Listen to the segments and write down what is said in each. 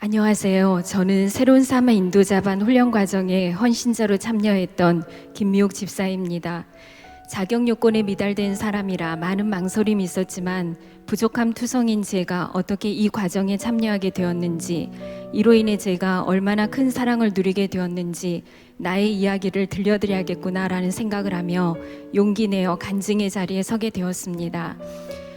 안녕하세요. 저는 새로운 삶의 인도자반 훈련 과정에 헌신자로 참여했던 김미옥 집사입니다. 자격 요건에 미달된 사람이라 많은 망설임이 있었지만 부족함 투성인 제가 어떻게 이 과정에 참여하게 되었는지, 이로 인해 제가 얼마나 큰 사랑을 누리게 되었는지 나의 이야기를 들려드려야겠구나라는 생각을 하며 용기 내어 간증의 자리에 서게 되었습니다.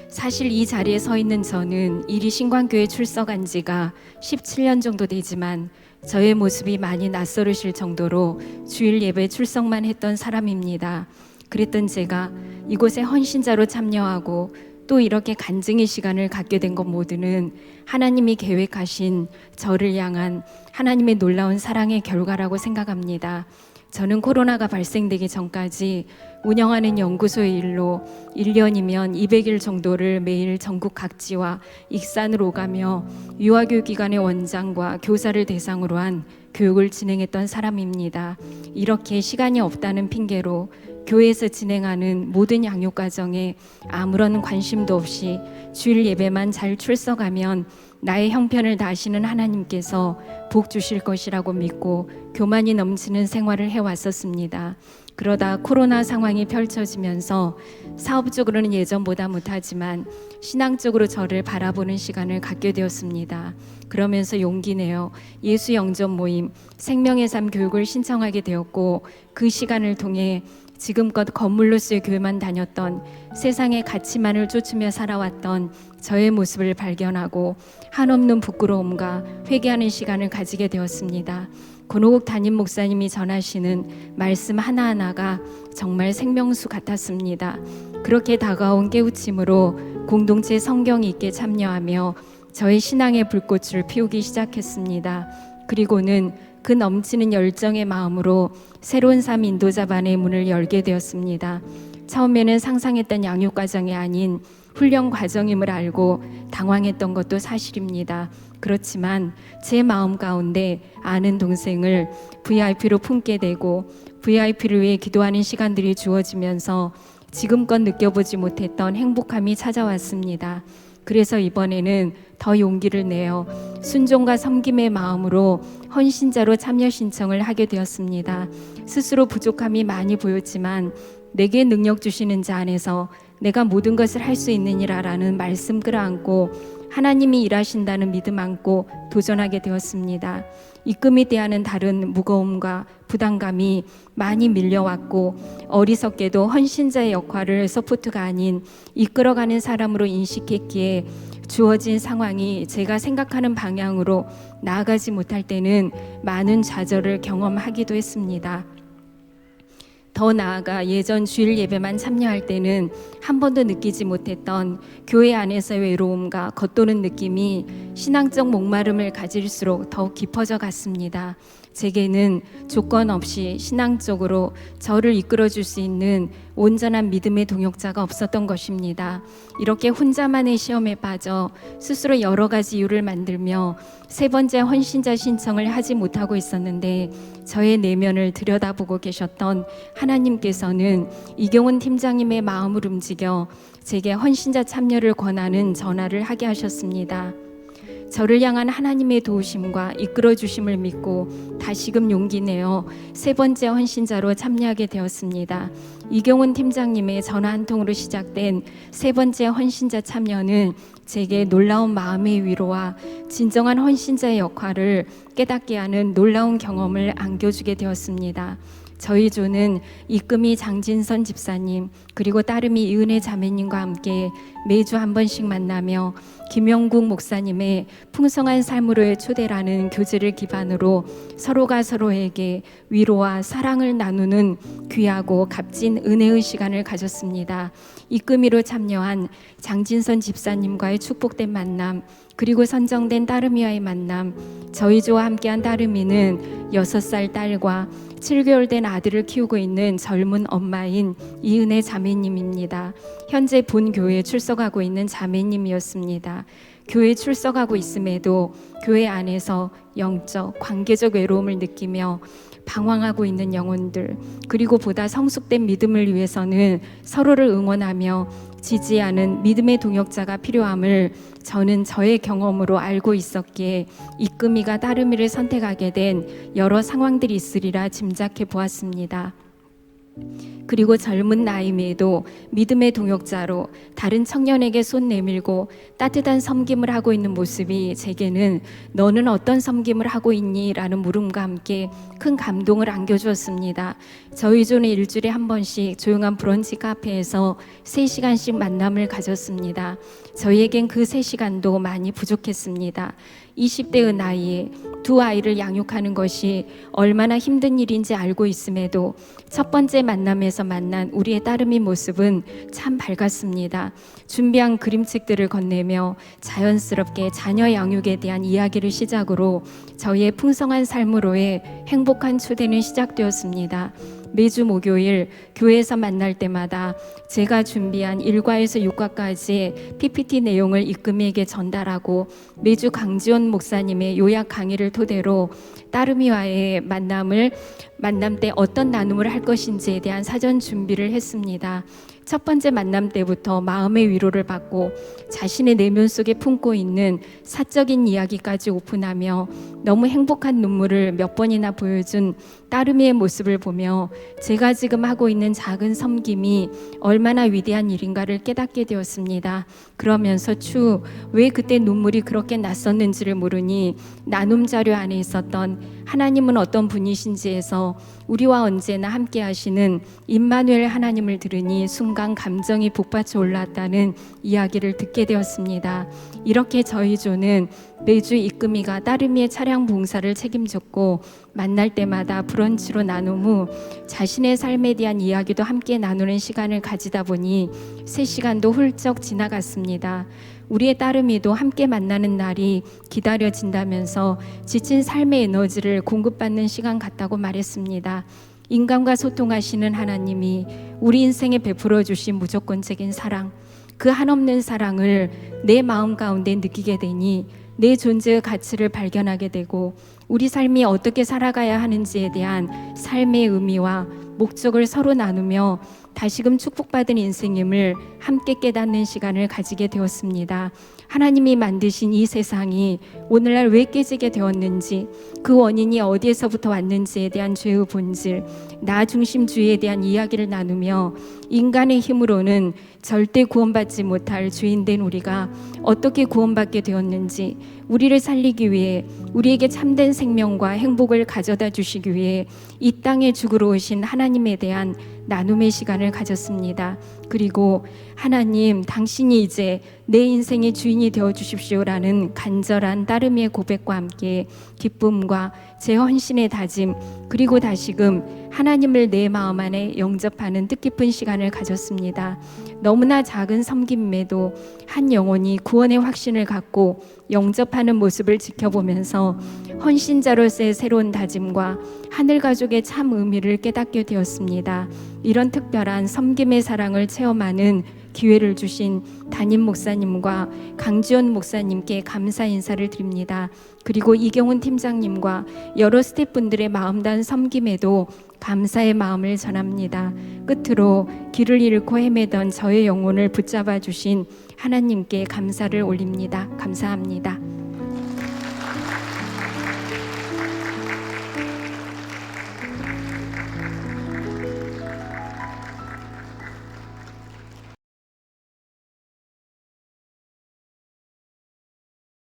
사실 이 자리에 서 있는 저는 이리 신광교회 출석한 지가 17년 정도 되지만 저의 모습이 많이 낯설으실 정도로 주일 예배 출석만 했던 사람입니다. 그랬던 제가 이곳에 헌신자로 참여하고 또 이렇게 간증의 시간을 갖게 된 것 모두는 하나님이 계획하신 저를 향한 하나님의 놀라운 사랑의 결과라고 생각합니다. 저는 코로나가 발생되기 전까지 운영하는 연구소의 일로 1년이면 200일 정도를 매일 전국 각지와 익산으로 오가며 유아교육기관의 원장과 교사를 대상으로 한 교육을 진행했던 사람입니다. 이렇게 시간이 없다는 핑계로 교회에서 진행하는 모든 양육과정에 아무런 관심도 없이 주일 예배만 잘 출석하면 나의 형편을 다하시는 하나님께서 복 주실 것이라고 믿고 교만이 넘치는 생활을 해왔었습니다. 그러다 코로나 상황이 펼쳐지면서 사업적으로는 예전보다 못하지만 신앙적으로 저를 바라보는 시간을 갖게 되었습니다. 그러면서 용기 내어 예수 영접 모임 생명의 삶 교육을 신청하게 되었고, 그 시간을 통해 지금껏 건물로서의 교회만 다녔던, 세상의 가치만을 쫓으며 살아왔던 저의 모습을 발견하고 한없는 부끄러움과 회개하는 시간을 가지게 되었습니다. 권호국 담임 목사님이 전하시는 말씀 하나하나가 정말 생명수 같았습니다. 그렇게 다가온 깨우침으로 공동체 성경 읽기에 참여하며 저의 신앙의 불꽃을 피우기 시작했습니다. 그리고는 그 넘치는 열정의 마음으로 새로운 삶 인도자반의 문을 열게 되었습니다. 처음에는 상상했던 양육과정이 아닌 훈련 과정임을 알고 당황했던 것도 사실입니다. 그렇지만 제 마음 가운데 아는 동생을 VIP로 품게 되고 VIP를 위해 기도하는 시간들이 주어지면서 지금껏 느껴보지 못했던 행복함이 찾아왔습니다. 그래서 이번에는 더 용기를 내어 순종과 섬김의 마음으로 헌신자로 참여 신청을 하게 되었습니다. 스스로 부족함이 많이 보였지만 내게 능력 주시는 자 안에서 내가 모든 것을 할 수 있느니라라는 말씀 끌어안고 하나님이 일하신다는 믿음 안고 도전하게 되었습니다. 입금에 대한 다른 무거움과 부담감이 많이 밀려왔고, 어리석게도 헌신자의 역할을 서포트가 아닌 이끌어가는 사람으로 인식했기에 주어진 상황이 제가 생각하는 방향으로 나아가지 못할 때는 많은 좌절을 경험하기도 했습니다. 더 나아가 예전 주일 예배만 참여할 때는 한 번도 느끼지 못했던 교회 안에서의 외로움과 겉도는 느낌이 신앙적 목마름을 가질수록 더욱 깊어져 갔습니다. 제게는 조건 없이 신앙적으로 저를 이끌어줄 수 있는 온전한 믿음의 동역자가 없었던 것입니다. 이렇게 혼자만의 시험에 빠져 스스로 여러 가지 이유를 만들며 세 번째 헌신자 신청을 하지 못하고 있었는데, 저의 내면을 들여다보고 계셨던 하나님께서는 이경훈 팀장님의 마음을 움직여 제게 헌신자 참여를 권하는 전화를 하게 하셨습니다. 저를 향한 하나님의 도우심과 이끌어 주심을 믿고 다시금 용기 내어 세 번째 헌신자로 참여하게 되었습니다. 이경훈 팀장님의 전화 한 통으로 시작된 세 번째 헌신자 참여는 제게 놀라운 마음의 위로와 진정한 헌신자의 역할을 깨닫게 하는 놀라운 경험을 안겨주게 되었습니다. 저희 조는 이금희 장진선 집사님 그리고 따름이 이은혜 자매님과 함께 매주 한 번씩 만나며 김영국 목사님의 풍성한 삶으로의 초대라는 교제를 기반으로 서로가 서로에게 위로와 사랑을 나누는 귀하고 값진 은혜의 시간을 가졌습니다. 이금희로 참여한 장진선 집사님과의 축복된 만남, 그리고 선정된 따름이와의 만남, 저희 조와 함께한 따름이는 6살 딸과 7개월 된 아들을 키우고 있는 젊은 엄마인 이은혜 자매님입니다. 현재 본 교회에 출석하고 있는 자매님이었습니다. 교회에 출석하고 있음에도 교회 안에서 영적, 관계적 외로움을 느끼며 방황하고 있는 영혼들, 그리고 보다 성숙된 믿음을 위해서는 서로를 응원하며 지지하는 믿음의 동역자가 필요함을 저는 저의 경험으로 알고 있었기에 이끔이가 따르미를 선택하게 된 여러 상황들이 있으리라 짐작해 보았습니다. 그리고 젊은 나이에도 믿음의 동역자로 다른 청년에게 손 내밀고 따뜻한 섬김을 하고 있는 모습이 제게는 너는 어떤 섬김을 하고 있니? 라는 물음과 함께 큰 감동을 안겨주었습니다. 저희 조는 일주일에 한 번씩 조용한 브런치 카페에서 3시간씩 만남을 가졌습니다. 저희에겐 그 3시간도 많이 부족했습니다. 20대의 나이에 2 아이를 양육하는 것이 얼마나 힘든 일인지 알고 있음에도 첫 번째 만남에서 만난 우리의 따름이 모습은 참 밝았습니다. 준비한 그림책들을 건네며 자연스럽게 자녀 양육에 대한 이야기를 시작으로 저희의 풍성한 삶으로의 행복한 초대는 시작되었습니다. 매주 목요일 교회에서 만날 때마다 제가 준비한 1과에서 6과까지의 PPT 내용을 이끔이에게 전달하고 매주 강지원 목사님의 요약 강의를 토대로 따르미와의 만남 때 어떤 나눔을 할 것인지에 대한 사전 준비를 했습니다. 첫 번째 만남 때부터 마음의 위로를 받고 자신의 내면 속에 품고 있는 사적인 이야기까지 오픈하며 너무 행복한 눈물을 몇 번이나 보여준 따르미의 모습을 보며 제가 지금 하고 있는 작은 섬김이 얼마나 위대한 일인가를 깨닫게 되었습니다. 그러면서 왜 그때 눈물이 그렇게 났었는지를 모르니 나눔 자료 안에 있었던 하나님은 어떤 분이신지에서 우리와 언제나 함께 하시는 임마누엘 하나님을 들으니 순간 감정이 북받쳐 올랐다는 이야기를 듣게 되었습니다. 이렇게 저희 조는 매주 이끔이가 따르미의 차량 봉사를 책임졌고 만날 때마다 브런치로 나눔 후 자신의 삶에 대한 이야기도 함께 나누는 시간을 가지다 보니 3시간도 훌쩍 지나갔습니다. 우리의 따르미도 함께 만나는 날이 기다려진다면서 지친 삶의 에너지를 공급받는 시간 같다고 말했습니다. 인간과 소통하시는 하나님이 우리 인생에 베풀어 주신 무조건적인 사랑, 그 한없는 사랑을 내 마음 가운데 느끼게 되니 내 존재의 가치를 발견하게 되고 우리 삶이 어떻게 살아가야 하는지에 대한 삶의 의미와 목적을 서로 나누며 다시금 축복받은 인생임을 함께 깨닫는 시간을 가지게 되었습니다. 하나님이 만드신 이 세상이 오늘날 왜 깨지게 되었는지, 그 원인이 어디에서부터 왔는지에 대한 죄의 본질, 나 중심주의에 대한 이야기를 나누며 인간의 힘으로는 절대 구원받지 못할 죄인된 우리가 어떻게 구원받게 되었는지, 우리를 살리기 위해 우리에게 참된 생명과 행복을 가져다 주시기 위해 이 땅에 죽으러 오신 하나님에 대한 나눔의 시간을 가졌습니다. 그리고 하나님, 당신이 이제 내 인생의 주인이 되어 주십시오라는 간절한 따르미의 고백과 함께 기쁨과 제 헌신의 다짐, 그리고 다시금 하나님을 내 마음 안에 영접하는 뜻깊은 시간을 가졌습니다. 너무나 작은 섬김에도 한 영혼이 구원의 확신을 갖고 영접하는 모습을 지켜보면서 헌신자로서의 새로운 다짐과 하늘 가족의 참 의미를 깨닫게 되었습니다. 이런 특별한 섬김의 사랑을 체험하는 기회를 주신 담임 목사님과 강지원 목사님께 감사 인사를 드립니다. 그리고 이경훈 팀장님과 여러 스태프분들의 마음 다한 섬김에도 감사의 마음을 전합니다. 끝으로 길을 잃고 헤매던 저의 영혼을 붙잡아 주신 하나님께 감사를 올립니다. 감사합니다.